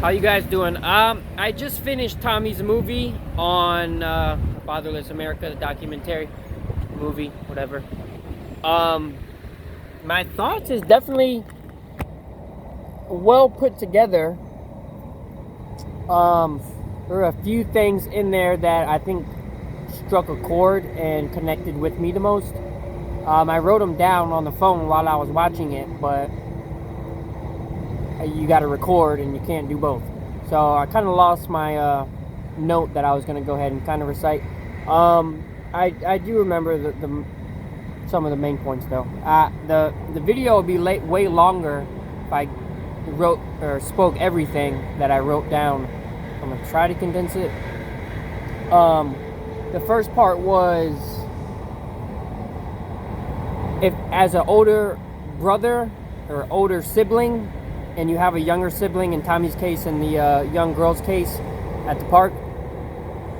How you guys doing? I just finished Tommy's movie on Fatherless America, the documentary movie, whatever. My thoughts is definitely well put together. There are a few things in there that I think struck a chord and connected with me the most. I wrote them down on the phone while I was watching it, but you got to record and you can't do both. So I kind of lost my note that I was going to go ahead and kind of recite. I do remember the some of the main points though. The video would be way longer if I wrote or spoke everything that I wrote down. I'm going to try to condense it. The first part was, if as an older brother or older sibling, and you have a younger sibling, in Tommy's case and the young girl's case at the park,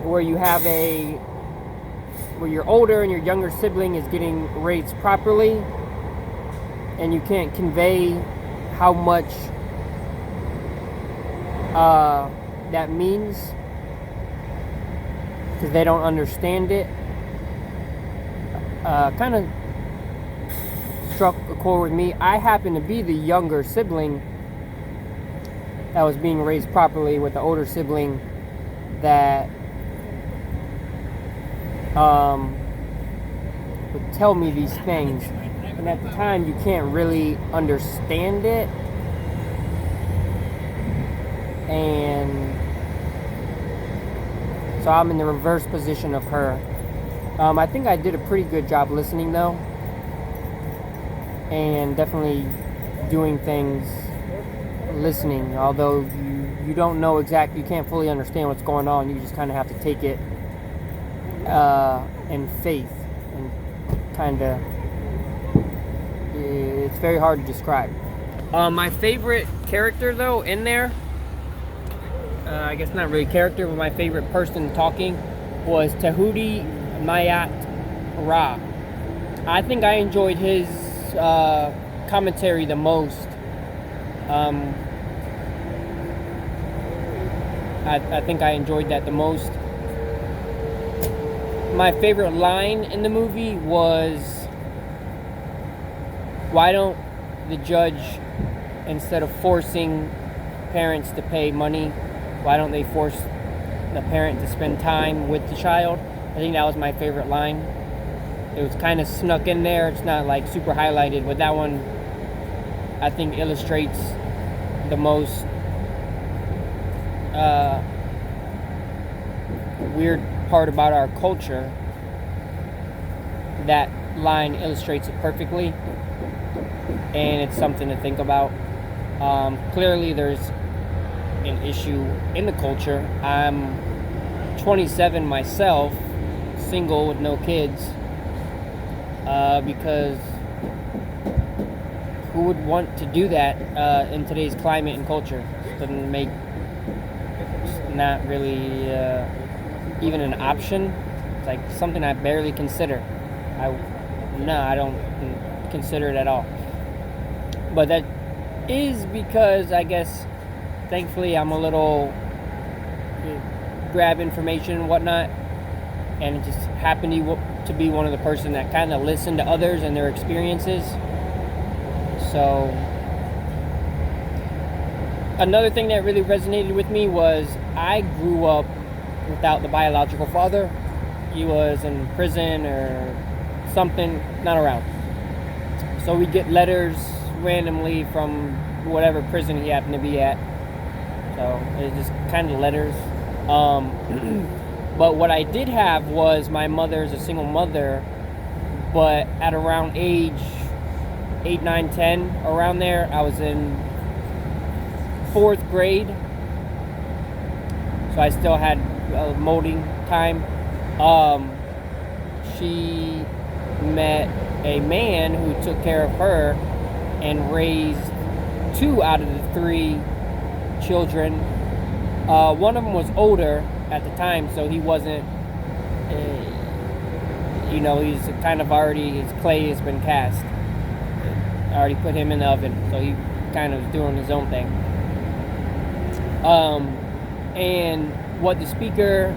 where you have where you're older and your younger sibling is getting raised properly, and you can't convey how much that means because they don't understand it. Kind of struck a chord with me. I happen to be the younger sibling that was being raised properly with the older sibling that would tell me these things, and at the time you can't really understand it, and so I'm in the reverse position of her. I think I did a pretty good job listening though, and definitely doing things listening, although you don't know exactly, you can't fully understand what's going on. You just kind of have to take it in faith, and kind of, it's very hard to describe. My favorite character though in there, I guess not really character, but my favorite person talking was Tahuti Mayat Ra. I think I enjoyed his commentary the most. I think I enjoyed that the most. My favorite line in the movie was, why don't the judge, instead of forcing parents to pay money, why don't they force the parent to spend time with the child? I think that was my favorite line. It was kind of snuck in there. It's not like super highlighted, but that one I think illustrates the most weird part about our culture. That line illustrates it perfectly, and it's something to think about. Clearly there's an issue in the culture. I'm 27 myself, single with no kids, because who would want to do that in today's climate and culture? It doesn't make, it's not really even an option. It's like something I barely consider. I don't consider it at all. But that is because, I guess, thankfully I'm a little grab information and whatnot, and it just happened to be one of the person that kind of listened to others and their experiences. So another thing that really resonated with me was, I grew up without the biological father. He was in prison or something, not around. So we get letters randomly from whatever prison he happened to be at. So it's just kind of letters. But what I did have was, my mother's a single mother, but at around age 8, 9, 10, around there, I was in 4th grade. So I still had molding time. She met a man who took care of her and raised 2 out of the 3 children. One of them was older at the time, so he wasn't, he's kind of already, his clay has been cast. I already put him in the oven, so he kind of was doing his own thing. And what the speaker,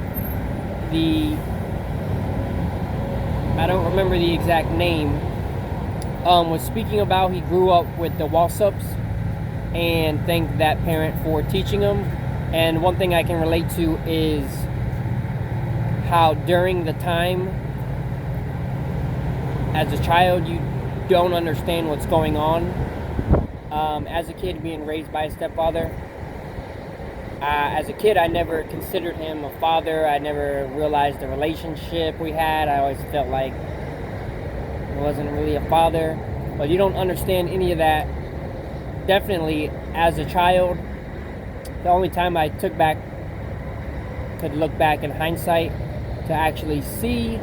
I don't remember the exact name, was speaking about. He grew up with the Walsups and thanked that parent for teaching him. And one thing I can relate to is how during the time as a child you don't understand what's going on. As a kid being raised by a stepfather, as a kid I never considered him a father. I never realized the relationship we had. I always felt like he wasn't really a father, but you don't understand any of that. Definitely as a child, the only time I could look back in hindsight to actually see,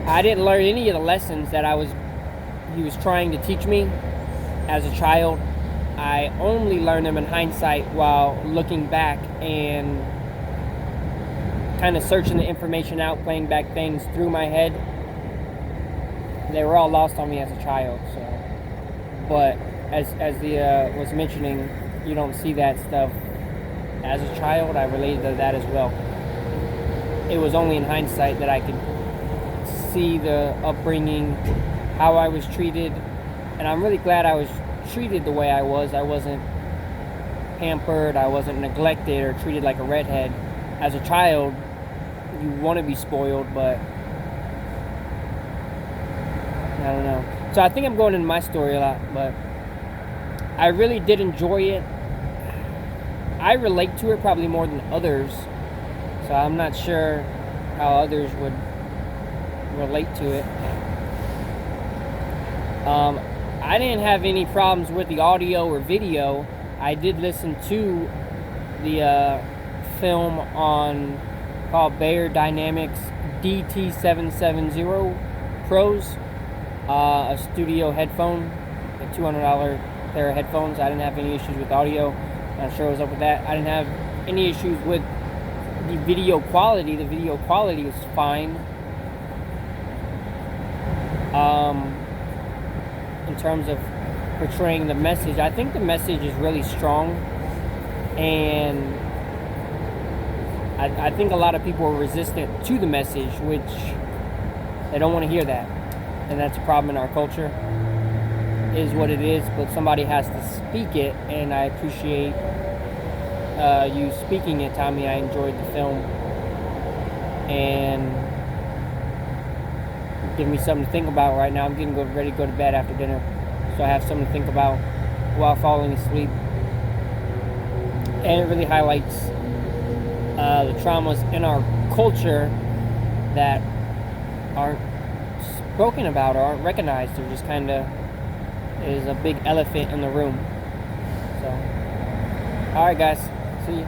I didn't learn any of the lessons that he was trying to teach me as a child. I only learned them in hindsight while looking back and kind of searching the information out, playing back things through my head. They were all lost on me as a child. So, but as the was mentioning, you don't see that stuff as a child. I related to that as well. It was only in hindsight that I could see the upbringing, how I was treated, and I'm really glad I was treated the way I was. I wasn't pampered, I wasn't neglected or treated like a redhead. As a child, you want to be spoiled, but I don't know. So I think I'm going into my story a lot, but I really did enjoy it. I relate to it probably more than others, so I'm not sure how others would relate to it. I didn't have any problems with the audio or video. I did listen to the film called Bayer Dynamics DT770 Pros, a studio headphone, a $200 pair of headphones. I didn't have any issues with audio. I'm sure what was up with that. I didn't have any issues with the video quality. The video quality was fine. In terms of portraying the message, I think the message is really strong, and I think a lot of people are resistant to the message, which they don't want to hear that, and that's a problem in our culture. It is what it is, but somebody has to speak it, and I appreciate you speaking it, Tommy. I enjoyed the film, and giving me something to think about right now. I'm getting ready to go to bed after dinner, so I have something to think about while falling asleep. And it really highlights the traumas in our culture that aren't spoken about or aren't recognized. They're just kind of is a big elephant in the room. So, all right, guys, see you.